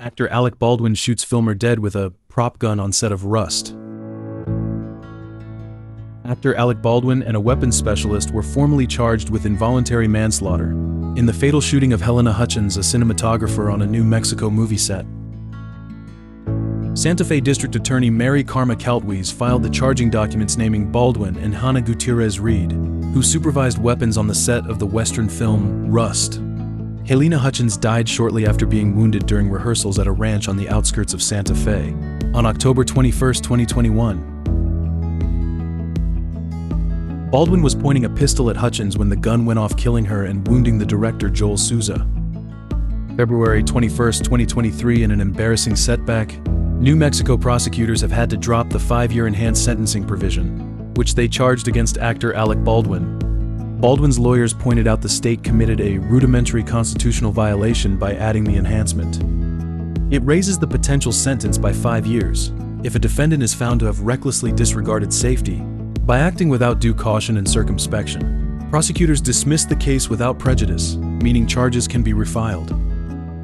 Actor Alec Baldwin shoots filmer dead with a prop gun on set of Rust. Actor Alec Baldwin and a weapons specialist were formally charged with involuntary manslaughter in the fatal shooting of Halyna Hutchins, a cinematographer on a New Mexico movie set. Santa Fe District Attorney Mary Marlowe filed the charging documents naming Baldwin and Halyna Gutierrez Reed, who supervised weapons on the set of the Western film Rust. Halyna Hutchins died shortly after being wounded during rehearsals at a ranch on the outskirts of Santa Fe on October 21, 2021. Baldwin was pointing a pistol at Hutchins when the gun went off, killing her and wounding the director Joel Souza. February 21, 2023, in an embarrassing setback, New Mexico prosecutors have had to drop the 5-year enhanced sentencing provision, which they charged against actor Alec Baldwin. Baldwin's lawyers pointed out the state committed a rudimentary constitutional violation by adding the enhancement. It raises the potential sentence by 5 years if a defendant is found to have recklessly disregarded safety by acting without due caution and circumspection. Prosecutors dismissed the case without prejudice, meaning charges can be refiled.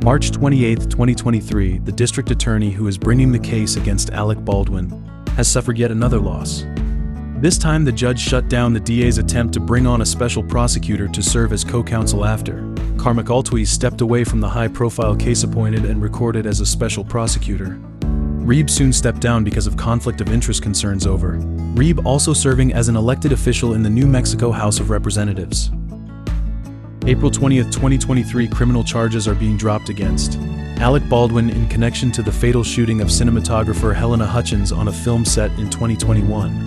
March 28, 2023, the district attorney who is bringing the case against Alec Baldwin has suffered yet another loss. This time, the judge shut down the DA's attempt to bring on a special prosecutor to serve as co-counsel after Alec Baldwin stepped away from the high-profile case appointed and recorded as a special prosecutor. Reeb soon stepped down because of conflict of interest concerns over Reeb also serving as an elected official in the New Mexico House of Representatives. April 20, 2023, criminal charges are being dropped against Alec Baldwin in connection to the fatal shooting of cinematographer Halyna Hutchins on a film set in 2021.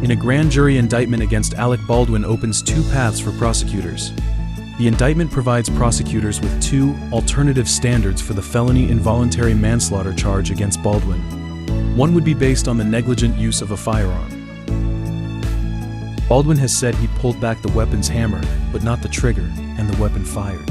In a grand jury indictment against Alec Baldwin opens 2 paths for prosecutors. The indictment provides prosecutors with 2 alternative standards for the felony involuntary manslaughter charge against Baldwin. One would be based on the negligent use of a firearm. Baldwin has said he pulled back the weapon's hammer, but not the trigger, and the weapon fired.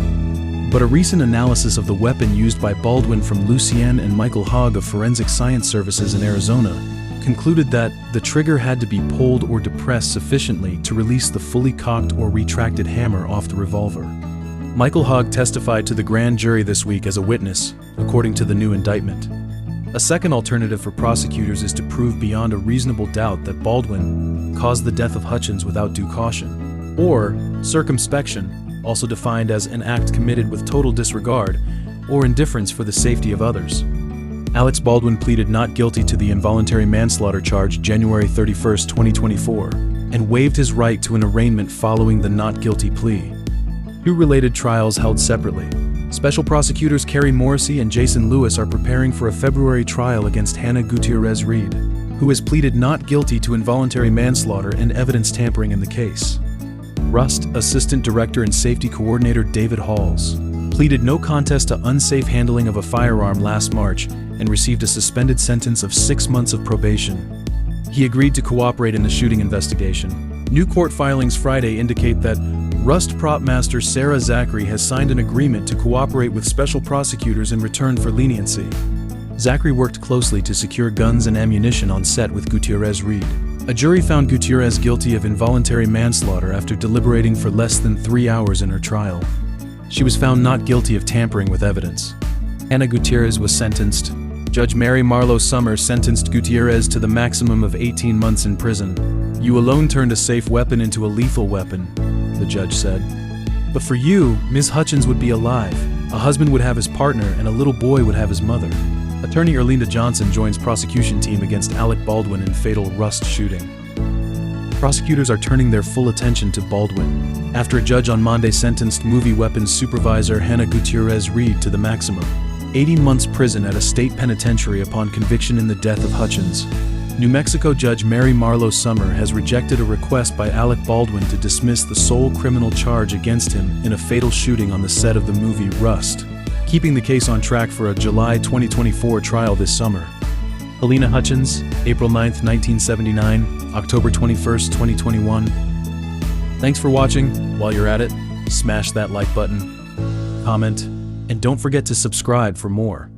But a recent analysis of the weapon used by Baldwin from Lucien and Michael Hogg of Forensic Science Services in Arizona concluded that the trigger had to be pulled or depressed sufficiently to release the fully cocked or retracted hammer off the revolver. Michael Hogg testified to the grand jury this week as a witness, according to the new indictment. A second alternative for prosecutors is to prove beyond a reasonable doubt that Baldwin caused the death of Hutchins without due caution, or circumspection, also defined as an act committed with total disregard or indifference for the safety of others. Alec Baldwin pleaded not guilty to the involuntary manslaughter charge January 31, 2024, and waived his right to an arraignment following the not guilty plea. 2 related trials held separately. Special prosecutors Carrie Morrissey and Jason Lewis are preparing for a February trial against Halyna Gutierrez Reed, who has pleaded not guilty to involuntary manslaughter and evidence tampering in the case. Rust Assistant Director and Safety Coordinator David Halls pleaded no contest to unsafe handling of a firearm last March and received a suspended sentence of 6 months of probation. He agreed to cooperate in the shooting investigation. New court filings Friday indicate that Rust prop master Sarah Zachary has signed an agreement to cooperate with special prosecutors in return for leniency. Zachary worked closely to secure guns and ammunition on set with Gutierrez Reed. A jury found Gutierrez guilty of involuntary manslaughter after deliberating for less than 3 hours in her trial. She was found not guilty of tampering with evidence. Halyna Gutierrez was sentenced. Judge Mary Marlowe Sommer sentenced Gutierrez to the maximum of 18 months in prison. "You alone turned a safe weapon into a lethal weapon," the judge said. "But for you, Ms. Hutchins would be alive. A husband would have his partner and a little boy would have his mother." Attorney Erlinda Johnson joins prosecution team against Alec Baldwin in fatal Rust shooting. Prosecutors are turning their full attention to Baldwin after a judge on Monday sentenced movie weapons supervisor Halyna Gutierrez Reed to the maximum 18 months prison at a state penitentiary upon conviction in the death of Hutchins. New Mexico Judge Mary Marlowe Sommer has rejected a request by Alec Baldwin to dismiss the sole criminal charge against him in a fatal shooting on the set of the movie Rust, keeping the case on track for a July 2024 trial this summer. Halyna Hutchins, April 9, 1979, October 21, 2021. Thanks for watching. While you're at it, smash that like button, comment, and don't forget to subscribe for more.